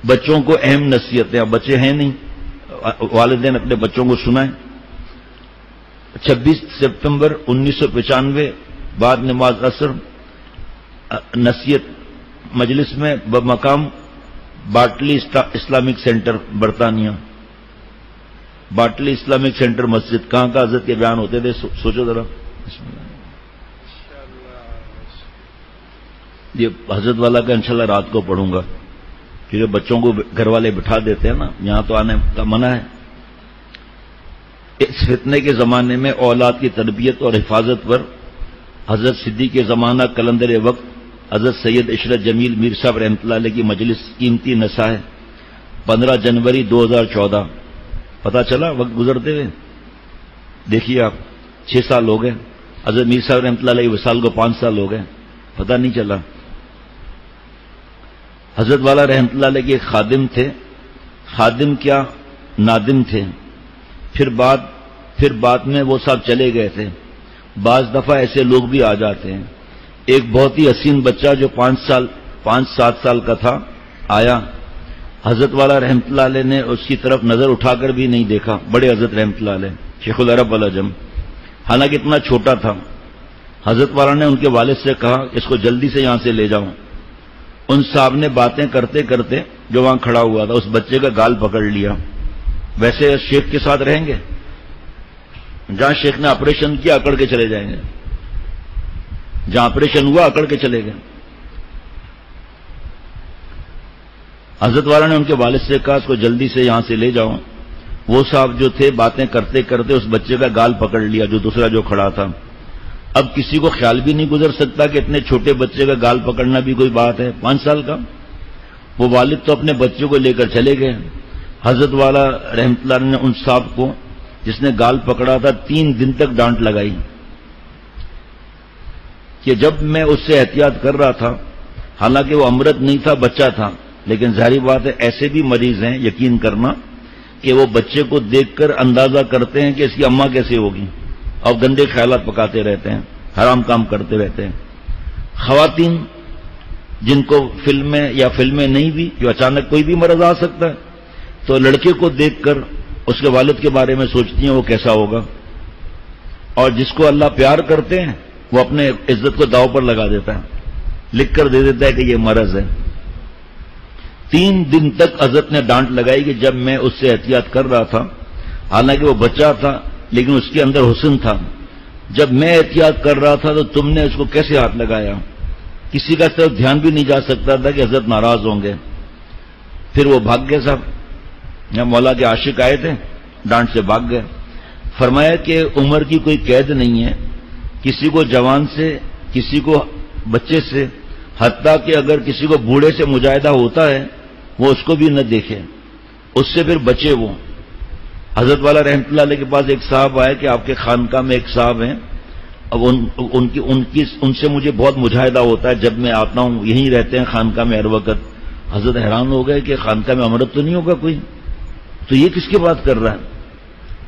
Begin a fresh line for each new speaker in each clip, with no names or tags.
بچوں کو اہم نصیحتیں، اب بچے ہیں نہیں، والدین اپنے بچوں کو سنائیں۔ 26 سپتمبر 1995 بعد نماز عصر نصیحت مجلس میں بمقام باٹلی اسلامک سینٹر برطانیہ، باٹلی اسلامک سینٹر مسجد، کہاں کا حضرت کے بیان ہوتے تھے، سوچو ذرا۔ یہ حضرت والا کا انشاءاللہ رات کو پڑھوں گا، کیونکہ بچوں کو گھر والے بٹھا دیتے ہیں نا، یہاں تو آنے کا منع ہے۔ اس فتنے کے زمانے میں اولاد کی تربیت اور حفاظت پر حضرت صدیق کے زمانہ کلندر وقت حضرت سید عشرت جمیل میر صاحب رحمۃ اللہ علیہ کی مجلس قیمتی نصائح 15 جنوری 2014۔ پتہ چلا وقت گزرتے ہوئے، دیکھیے آپ 6 سال ہو گئے، حضرت میر صاحب رحمۃ اللہ علیہ وصال کو 5 سال ہو گئے، پتہ نہیں چلا۔ حضرت والا رحمۃ اللہ علیہ کے ایک خادم تھے، خادم کیا نادم تھے، پھر بعد میں وہ صاحب چلے گئے تھے۔ بعض دفعہ ایسے لوگ بھی آ جاتے ہیں۔ ایک بہت ہی حسین بچہ جو 5-7 سال کا تھا آیا، حضرت والا رحمۃ اللہ علیہ نے اس کی طرف نظر اٹھا کر بھی نہیں دیکھا، بڑے حضرت رحمۃ اللہ علیہ شیخ العرب العجم، حالانکہ اتنا چھوٹا تھا۔ حضرت والا نے ان کے والد سے کہا اس کو جلدی سے یہاں سے لے جاؤں۔ ان صاحب نے باتیں کرتے کرتے جو وہاں کھڑا ہوا تھا اس بچے کا گال پکڑ لیا۔ ویسے شیخ کے ساتھ رہیں گے، جہاں شیخ نے آپریشن کیا اکڑ کے چلے جائیں گے، جہاں آپریشن ہوا اکڑ کے چلے گئے۔ حضرت والا نے ان کے والد سے کہا اس کو جلدی سے یہاں سے لے جاؤ۔ وہ صاحب جو تھے باتیں کرتے کرتے اس بچے کا گال پکڑ لیا، جو دوسرا جو کھڑا تھا۔ اب کسی کو خیال بھی نہیں گزر سکتا کہ اتنے چھوٹے بچے کا گال پکڑنا بھی کوئی بات ہے، 5 سال کا۔ وہ والد تو اپنے بچوں کو لے کر چلے گئے۔ حضرت والا رحمۃ اللہ نے ان صاحب کو جس نے گال پکڑا تھا 3 دن تک ڈانٹ لگائی کہ جب میں اس سے احتیاط کر رہا تھا، حالانکہ وہ امرت نہیں تھا، بچہ تھا، لیکن ظاہری بات ہے ایسے بھی مریض ہیں یقین کرنا کہ وہ بچے کو دیکھ کر اندازہ کرتے ہیں کہ اس کی اماں کیسے ہوگی، اور گندے خیالات پکاتے رہتے ہیں، حرام کام کرتے رہتے ہیں۔ خواتین جن کو فلمیں یا فلمیں نہیں بھی، جو اچانک کوئی بھی مرض آ سکتا ہے، تو لڑکے کو دیکھ کر اس کے والد کے بارے میں سوچتی ہیں وہ کیسا ہوگا، اور جس کو اللہ پیار کرتے ہیں وہ اپنے عزت کو داؤ پر لگا دیتا ہے، لکھ کر دے دیتا ہے کہ یہ مرض ہے۔ 3 دن تک حضرت نے ڈانٹ لگائی کہ جب میں اس سے احتیاط کر رہا تھا، حالانکہ وہ بچہ تھا لیکن اس کے اندر حسن تھا، جب میں احتیاط کر رہا تھا تو تم نے اس کو کیسے ہاتھ لگایا؟ کسی کا طرف دھیان بھی نہیں جا سکتا تھا کہ حضرت ناراض ہوں گے۔ پھر وہ بھاگ گئے صاحب، یہاں مولا کے عاشق آئے تھے، ڈانٹ سے بھاگ گئے۔ فرمایا کہ عمر کی کوئی قید نہیں ہے، کسی کو جوان سے، کسی کو بچے سے، حتیٰ کہ اگر کسی کو بوڑھے سے مجاہدہ ہوتا ہے وہ اس کو بھی نہ دیکھے، اس سے پھر بچے۔ وہ حضرت والا رحمۃ اللہ علیہ کے پاس ایک صاحب آئے کہ آپ کے خانقاہ میں ایک صاحب ہیں، اب ان سے مجھے بہت مجاہدہ ہوتا ہے، جب میں آتا ہوں یہیں رہتے ہیں خانقاہ میں ہر وقت۔ حضرت حیران ہو گئے کہ خانقاہ میں امرت تو نہیں ہوگا کوئی، تو یہ کس کی بات کر رہا ہے؟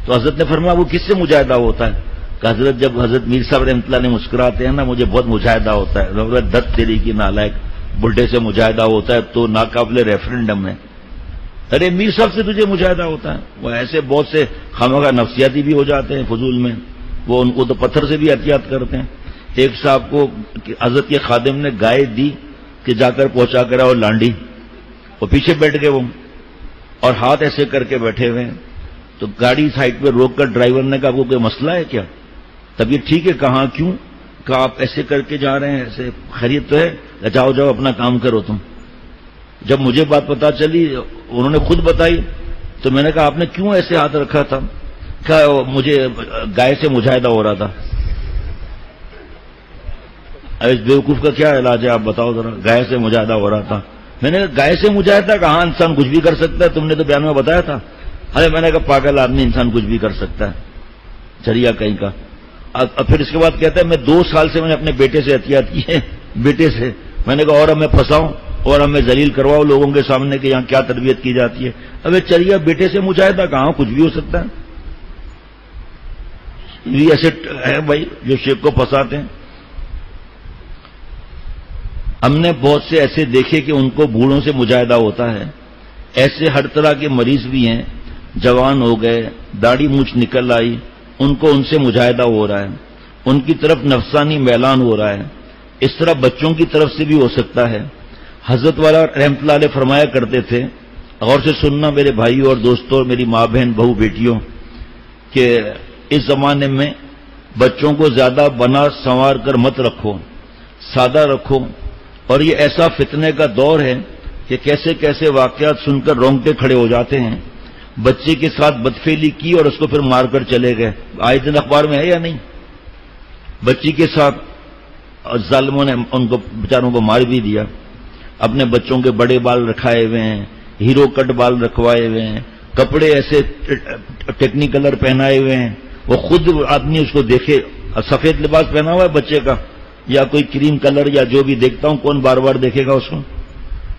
تو حضرت نے فرمایا وہ کس سے مجاہدہ ہوتا ہے؟ کہ حضرت جب حضرت میر صاحب رحمۃ اللہ نے مسکراتے ہیں نا مجھے بہت مجاہدہ ہوتا ہے۔ دت تیری کی نالائق، بڈھے سے مجاہدہ ہوتا ہے تو ناقابل ریفرنڈم ہے۔ ارے میر صاحب سے تجھے مجاہدہ ہوتا ہے؟ وہ ایسے بہت سے خامخواہ نفسیاتی بھی ہو جاتے ہیں فضول میں، وہ ان کو تو پتھر سے بھی احتیاط کرتے ہیں۔ ایک صاحب کو حضرت کے خادم نے گائے دی کہ جا کر پہنچا کر آؤ لانڈی، وہ پیچھے بیٹھ گئے وہ، اور ہاتھ ایسے کر کے بیٹھے ہوئے ہیں۔ تو گاڑی سائڈ پہ روک کر ڈرائیور نے کہا آپ کو کوئی مسئلہ ہے کیا؟ طبیعت ٹھیک ہے؟ کہاں کیوں؟ کہا آپ ایسے کر کے جا رہے ہیں، ایسے خیریت تو ہے؟ جاؤ جاؤ اپنا کام کرو تم۔ جب مجھے بات پتا چلی انہوں نے خود بتائی تو میں نے کہا آپ نے کیوں ایسے ہاتھ رکھا تھا؟ کہا مجھے گائے سے مجاہدہ ہو رہا تھا۔ اس بیوقوف کا کیا علاج ہے آپ بتاؤ ذرا؟ گائے سے مجاہدہ ہو رہا تھا۔ میں نے کہا گائے سے مجاہدہ؟ کہاں انسان کچھ بھی کر سکتا ہے، تم نے تو بیان میں بتایا تھا۔ ارے میں نے کہا پاگل آدمی، انسان کچھ بھی کر سکتا ہے، چریا کہیں کا۔ پھر اس کے بعد کہتا ہے میں 2 سال سے میں نے اپنے بیٹے سے احتیاط کی ہے، بیٹے سے۔ میں نے کہا اور ہمیں پھنساؤں اور ہمیں ذلیل کرواؤ لوگوں کے سامنے کہ یہاں کیا تربیت کی جاتی ہے؟ ابے چریا بیٹے سے مجاہدہ کہاں، کچھ بھی ہو سکتا ہے۔ یہ ایسے ہے بھائی جو شیخ کو پھنساتے ہیں۔ ہم نے بہت سے ایسے دیکھے کہ ان کو بوڑھوں سے مجاہدہ ہوتا ہے، ایسے ہر طرح کے مریض بھی ہیں، جوان ہو گئے، داڑھی مونچھ نکل آئی، ان سے مجاہدہ ہو رہا ہے، ان کی طرف نفسانی میلان ہو رہا ہے۔ اس طرح بچوں کی طرف سے بھی ہو سکتا ہے۔ حضرت والا رحمۃ اللہ علیہ فرمایا کرتے تھے، غور سے سننا میرے بھائیوں اور دوستوں اور میری ماں بہن بہو بیٹیوں، کہ اس زمانے میں بچوں کو زیادہ بنا سنوار کر مت رکھو، سادہ رکھو، اور یہ ایسا فتنے کا دور ہے کہ کیسے کیسے واقعات سن کر رونگٹے کھڑے ہو جاتے ہیں۔ بچے کے ساتھ بدفعلی کی اور اس کو پھر مار کر چلے گئے، آئے دن اخبار میں ہے یا نہیں؟ بچی کے ساتھ ظالموں نے ان کو بیچاروں کو مار بھی دیا۔ اپنے بچوں کے بڑے بال رکھائے ہوئے ہیں، ہیرو کٹ بال رکھوائے ہوئے ہیں، کپڑے ایسے ٹیکنیکلر پہنائے ہوئے ہیں، وہ خود آدمی اس کو دیکھے، سفید لباس پہنا ہوا ہے بچے کا یا کوئی کریم کلر یا جو بھی دیکھتا ہوں، کون بار بار دیکھے گا اس کو؟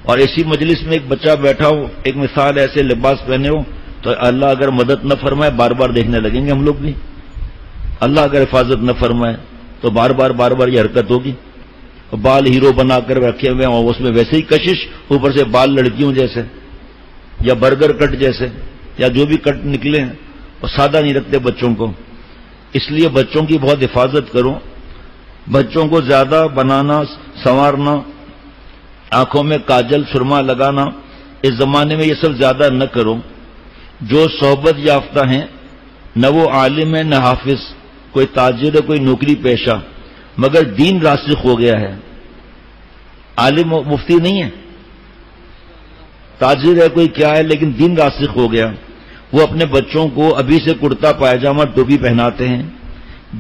اور اسی مجلس میں ایک بچہ بیٹھا ہو، ایک مثال ایسے لباس پہنے ہو، تو اللہ اگر مدد نہ فرمائے بار بار دیکھنے لگیں گے ہم لوگ بھی۔ اللہ اگر حفاظت نہ فرمائے تو بار بار یہ حرکت ہوگی۔ بال ہیرو بنا کر رکھے ہوئے ہیں اور اس میں ویسے ہی کشش، اوپر سے بال لڑکیوں جیسے یا برگر کٹ جیسے یا جو بھی کٹ نکلے ہیں، اور سادہ نہیں رکھتے بچوں کو۔ اس لیے بچوں کی بہت حفاظت کرو، بچوں کو زیادہ بنانا سنوارنا، آنکھوں میں کاجل سرما لگانا، اس زمانے میں یہ سب زیادہ نہ کرو۔ جو صحبت یافتہ ہیں، نہ وہ عالم ہے نہ حافظ، کوئی تاجر ہے کوئی نوکری پیشہ، مگر دین راسخ ہو گیا ہے۔ عالم مفتی نہیں ہے، تاجر ہے کوئی کیا ہے، لیکن دین راسخ ہو گیا۔ وہ اپنے بچوں کو ابھی سے کرتا پائجامہ ٹوپی پہناتے ہیں،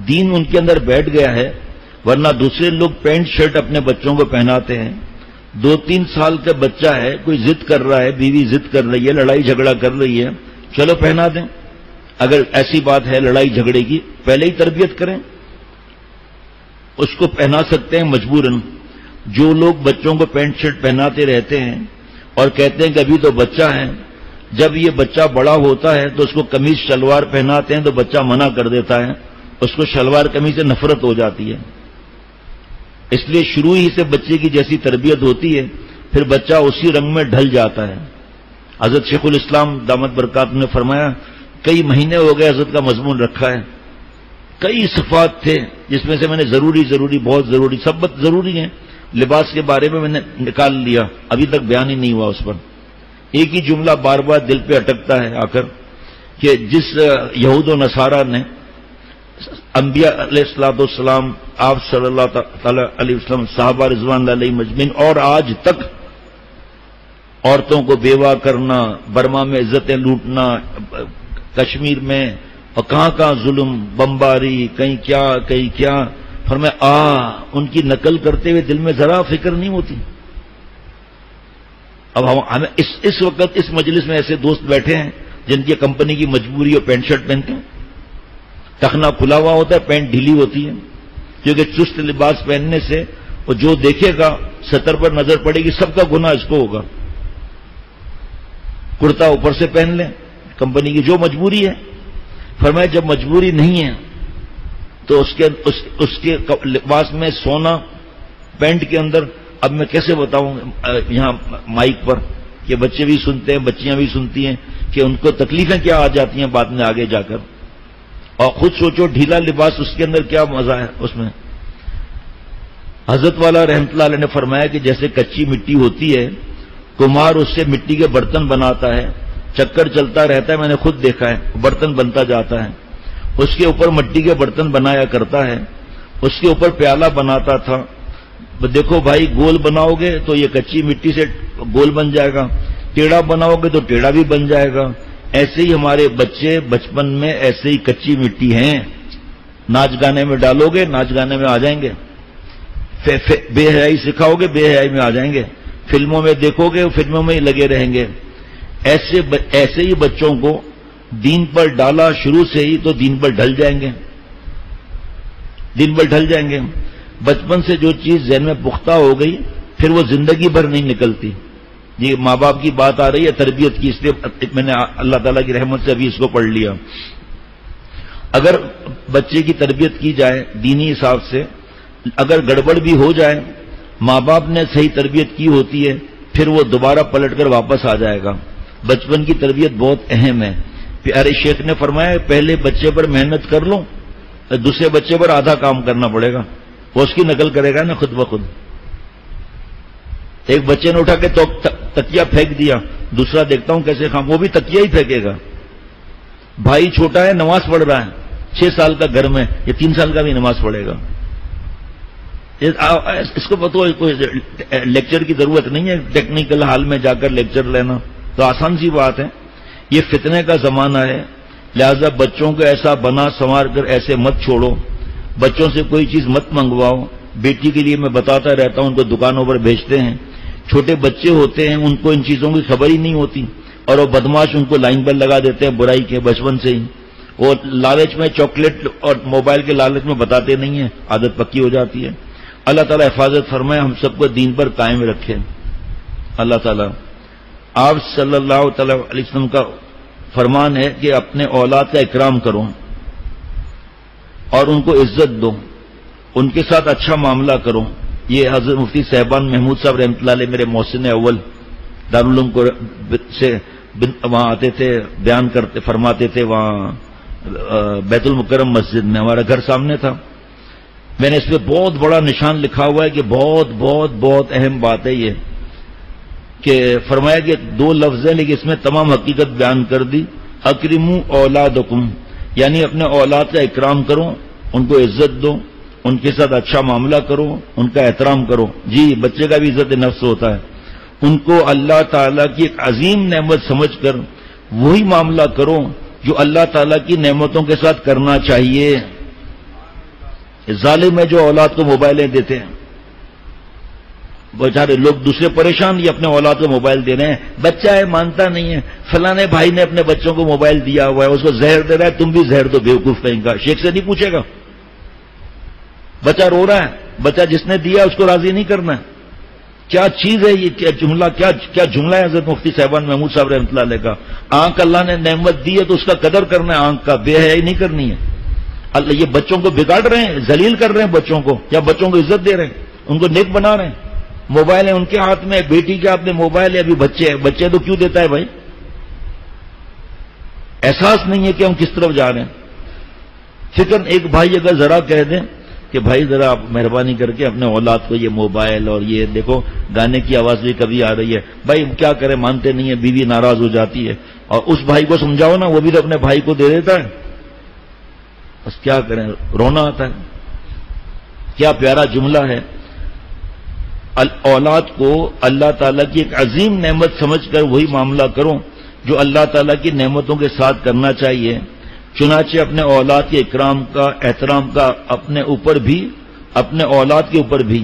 دین ان کے اندر بیٹھ گیا ہے، ورنہ دوسرے لوگ پینٹ شرٹ اپنے بچوں کو پہناتے ہیں۔ 2-3 سال کا بچہ ہے، کوئی ضد کر رہا ہے، بیوی ضد کر رہی ہے، لڑائی جھگڑا کر رہی ہے، چلو پہنا دیں۔ اگر ایسی بات ہے لڑائی جھگڑے کی، پہلے ہی تربیت کریں، اس کو پہنا سکتے ہیں مجبوراً۔ جو لوگ بچوں کو پینٹ شرٹ پہناتے رہتے ہیں اور کہتے ہیں کہ ابھی تو بچہ ہے، جب یہ بچہ بڑا ہوتا ہے تو اس کو قمیض شلوار پہناتے ہیں تو بچہ منع کر دیتا ہے، اس کو شلوار قمیض سے نفرت ہو جاتی ہے۔ اس لیے شروع ہی سے بچے کی جیسی تربیت ہوتی ہے، پھر بچہ اسی رنگ میں ڈھل جاتا ہے۔ حضرت شیخ الاسلام دامت برکات نے فرمایا، کئی مہینے ہو گئے حضرت کا مضمون رکھا ہے، کئی صفات تھے جس میں سے میں نے ضروری بہت ضروری سب ضروری ہیں، لباس کے بارے میں نے نکال لیا، ابھی تک بیان ہی نہیں ہوا اس پر۔ ایک ہی جملہ بار بار دل پہ اٹکتا ہے آ کر، کہ جس یہود و نصارہ نے انبیاء علیہ الصلوۃ والسلام، آپ صلی اللہ تعالی علیہ وسلم، صحابہ رضوان اللہ علیہم اجمعین، اور آج تک عورتوں کو بیوہ کرنا، برما میں عزتیں لوٹنا، کشمیر میں اور کہاں ظلم، بمباری، کہیں کیا، فرمایا ان کی نقل کرتے ہوئے دل میں ذرا فکر نہیں ہوتی۔ اب ہمیں اس وقت اس مجلس میں ایسے دوست بیٹھے ہیں جن کی کمپنی کی مجبوری اور پینٹ شرٹ پہنتے ہیں، ٹخنا کھلا ہوا ہوتا ہے، پینٹ ڈھیلی ہوتی ہے، کیونکہ چست لباس پہننے سے وہ جو دیکھے گا سطر پر نظر پڑے گی، سب کا گناہ اس کو ہوگا۔ کرتا اوپر سے پہن لیں، کمپنی کی جو مجبوری ہے۔ فرمایا جب مجبوری نہیں ہے تو اس کے لباس میں سونا، پینٹ کے اندر، اب میں کیسے بتاؤں یہاں مائک پر کہ بچے بھی سنتے ہیں، بچیاں بھی سنتی ہیں، کہ ان کو تکلیفیں کیا آ جاتی ہیں بعد میں آگے جا کر۔ اور خود سوچو ڈھیلا لباس، اس کے اندر کیا مزہ ہے اس میں۔ حضرت والا رحمۃ اللہ علیہ نے فرمایا کہ جیسے کچی مٹی ہوتی ہے، کمہار اس سے مٹی کے برتن بناتا ہے، چکر چلتا رہتا ہے، میں نے خود دیکھا ہے، برتن بنتا جاتا ہے، اس کے اوپر مٹی کے برتن بنایا کرتا ہے، اس کے اوپر پیالہ بناتا تھا۔ دیکھو بھائی، گول بناؤ گے تو یہ کچی مٹی سے گول بن جائے گا، ٹیڑھا بناؤ گے تو ٹیڑھا بھی بن جائے گا۔ ایسے ہی ہمارے بچے بچپن میں ایسے ہی کچی مٹی ہیں، ناچ گانے میں ڈالو گے ناچ گانے میں آ جائیں گے، بے حیائی سکھاؤ گے بے حیائی میں آ جائیں گے، فلموں میں دیکھو گے فلموں میں ہی لگے رہیں گے۔ ایسے ہی بچوں کو دین پر ڈالا شروع سے ہی تو دین پر ڈھل جائیں گے، دین پر ڈھل جائیں گے۔ بچپن سے جو چیز ذہن میں پختہ ہو گئی پھر وہ زندگی بھر نہیں نکلتی۔ یہ ماں باپ کی بات آ رہی ہے تربیت کی، اس لیے میں نے اللہ تعالیٰ کی رحمت سے ابھی اس کو پڑھ لیا۔ اگر بچے کی تربیت کی جائے دینی حساب سے، اگر گڑبڑ بھی ہو جائے، ماں باپ نے صحیح تربیت کی ہوتی ہے، پھر وہ دوبارہ پلٹ کر واپس آ جائے گا۔ بچپن کی تربیت بہت اہم ہے. پیارے شیخ نے فرمایا پہلے بچے پر محنت کر لو، دوسرے بچے پر آدھا کام کرنا پڑے گا، وہ اس کی نقل کرے گا نا خود بخود. ایک بچے نے اٹھا کے تکیا پھینک دیا، دوسرا دیکھتا ہوں کیسے خام، وہ بھی تکیا ہی پھینکے گا. بھائی چھوٹا ہے، نماز پڑھ رہا ہے، 6 سال کا گھر میں، یہ 3 سال کا بھی نماز پڑھے گا. اس کو کوئی لیکچر کی ضرورت نہیں ہے، ٹیکنیکل حال میں جا کر لیکچر لینا تو آسان سی بات ہے. یہ فتنے کا زمانہ ہے، لہذا بچوں کو ایسا بنا سنوار کر ایسے مت چھوڑو، بچوں سے کوئی چیز مت منگواؤ. بیٹی کے لیے میں بتاتا رہتا ہوں، ان کو دکانوں پر بھیجتے ہیں، چھوٹے بچے ہوتے ہیں، ان کو ان چیزوں کی خبر ہی نہیں ہوتی، اور وہ بدماش ان کو لائن پر لگا دیتے ہیں برائی کے بچپن سے ہی. وہ لالچ میں چاکلیٹ اور موبائل کے لالچ میں بتاتے نہیں ہیں، عادت پکی ہو جاتی ہے. اللہ تعالیٰ حفاظت فرمائے، ہم سب کو دین پر قائم رکھے. اللہ تعالیٰ آپ صلی اللہ تعالی علیہ وسلم کا فرمان ہے کہ اپنے اولاد کا اکرام کرو اور ان کو عزت دو، ان کے ساتھ اچھا معاملہ کرو. یہ حضرت مفتی صاحبان محمود صاحب رحمۃ اللہ علیہ میرے محسن اول دارالعلوم کو سے وہاں آتے تھے، بیان کرتے فرماتے تھے وہاں بیت المکرم مسجد میں، ہمارا گھر سامنے تھا. میں نے اس پہ بہت بڑا نشان لکھا ہوا ہے کہ بہت بہت بہت اہم بات ہے یہ، کہ فرمایا کہ 2 لفظ ہیں لیکن اس میں تمام حقیقت بیان کر دی. اکرموا اولادکم، یعنی اپنے اولاد کا اکرام کرو، ان کو عزت دو، ان کے ساتھ اچھا معاملہ کرو، ان کا احترام کرو. جی بچے کا بھی عزت نفس ہوتا ہے. ان کو اللہ تعالیٰ کی ایک عظیم نعمت سمجھ کر وہی معاملہ کرو جو اللہ تعالیٰ کی نعمتوں کے ساتھ کرنا چاہیے. ظالم ہے جو اولاد کو موبائلیں دیتے ہیں، بیچارے لوگ دوسرے پریشان، یہ اپنے اولاد کو موبائل دے رہے ہیں، بچہ ہے مانتا نہیں ہے، فلانے بھائی نے اپنے بچوں کو موبائل دیا ہوا ہے، اس کو زہر دے رہا ہے، تم بھی زہر دو بیوقوف کہیں کا. شیخ سے نہیں پوچھے گا، بچہ رو رہا ہے، بچہ جس نے دیا اس کو راضی نہیں کرنا ہے. کیا چیز ہے یہ، کیا جملہ، کیا جملہ ہے حضرت مفتی صاحبان محمود صاحب رحمۃ اللہ علیہ کا. آنکھ اللہ نے نعمت دی ہے تو اس کا قدر کرنا ہے، آنکھ کا بے حیائی نہیں کرنی ہے. اللہ یہ بچوں کو بگاڑ رہے ہیں، ذلیل کر رہے ہیں بچوں کو، یا بچوں کو عزت دے رہے ہیں، ان کو نیک بنا رہے ہیں. موبائل ہے ان کے ہاتھ میں، بیٹی کے ہاتھ میں موبائل ہے، ابھی بچے تو کیوں دیتا ہے بھائی؟ احساس نہیں ہے کہ ہم کس طرف جا رہے ہیں. فکر ایک بھائی اگر ذرا کہہ دیں کہ بھائی ذرا آپ مہربانی کر کے اپنے اولاد کو یہ موبائل اور یہ دیکھو گانے کی آواز بھی کبھی آ رہی ہے، بھائی کیا کریں، مانتے نہیں ہیں، بیوی ناراض ہو جاتی ہے، اور اس بھائی کو سمجھاؤ نا، وہ بھی تو اپنے بھائی کو دے دیتا ہے. بس کیا کریں، رونا آتا ہے. کیا پیارا جملہ ہے. اولاد کو اللہ تعالیٰ کی ایک عظیم نعمت سمجھ کر وہی معاملہ کرو جو اللہ تعالیٰ کی نعمتوں کے ساتھ کرنا چاہیے. چنانچہ اپنے اولاد کے اکرام کا، احترام کا اپنے اوپر بھی، اپنے اولاد کے اوپر بھی،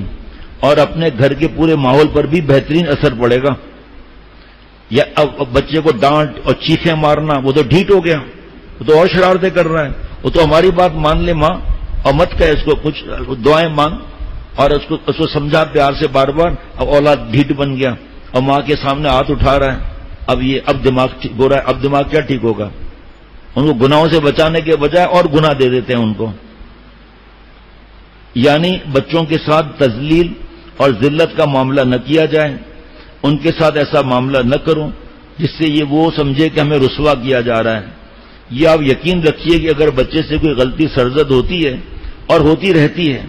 اور اپنے گھر کے پورے ماحول پر بھی بہترین اثر پڑے گا. یا بچے کو ڈانٹ اور چیخیں مارنا، وہ تو ڈھیٹ ہو گیا، وہ تو اور شرارتیں کر رہا ہے. وہ تو ہماری بات مان لے ماں، اور مت کہے اس کو کچھ، دعائیں مانگ اور اس کو سمجھا پیار سے بار بار. اب اولاد ڈھیٹ بن گیا اور ماں کے سامنے ہاتھ اٹھا رہا ہے. اب دماغ ٹھیک ہو رہا ہے. اب دماغ کیا ٹھیک ہوگا؟ ان کو گناہوں سے بچانے کے بجائے اور گناہ دے دیتے ہیں ان کو. یعنی بچوں کے ساتھ تذلیل اور ذلت کا معاملہ نہ کیا جائے، ان کے ساتھ ایسا معاملہ نہ کرو جس سے یہ وہ سمجھے کہ ہمیں رسوا کیا جا رہا ہے. یہ آپ یقین رکھیے کہ اگر بچے سے کوئی غلطی سرزد ہوتی ہے اور ہوتی رہتی ہے،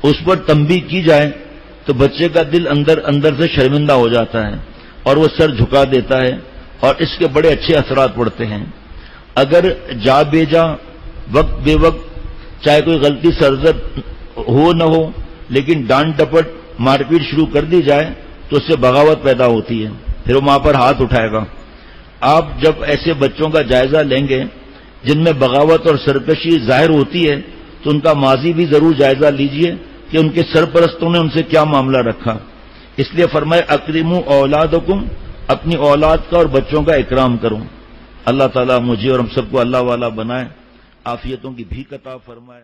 اس پر تنبیہ کی جائے تو بچے کا دل اندر سے شرمندہ ہو جاتا ہے اور وہ سر جھکا دیتا ہے، اور اس کے بڑے اچھے اثرات پڑتے ہیں. اگر جا بے جا، وقت بے وقت، چاہے کوئی غلطی سرزد ہو نہ ہو، لیکن ڈانٹ ڈپٹ مار پیٹ شروع کر دی جائے تو اس سے بغاوت پیدا ہوتی ہے، پھر وہ ماں پر ہاتھ اٹھائے گا. آپ جب ایسے بچوں کا جائزہ لیں گے جن میں بغاوت اور سرکشی ظاہر ہوتی ہے تو ان کا ماضی بھی ضرور جائزہ لیجئے کہ ان کے سرپرستوں نے ان سے کیا معاملہ رکھا. اس لیے فرمائے اکرموا اولادکم، اپنی اولاد کا اور بچوں کا اکرام کرو. اللہ تعالیٰ مجھے اور ہم سب کو اللہ والا بنائے، عافیتوں کی بھیک عطا فرمائے.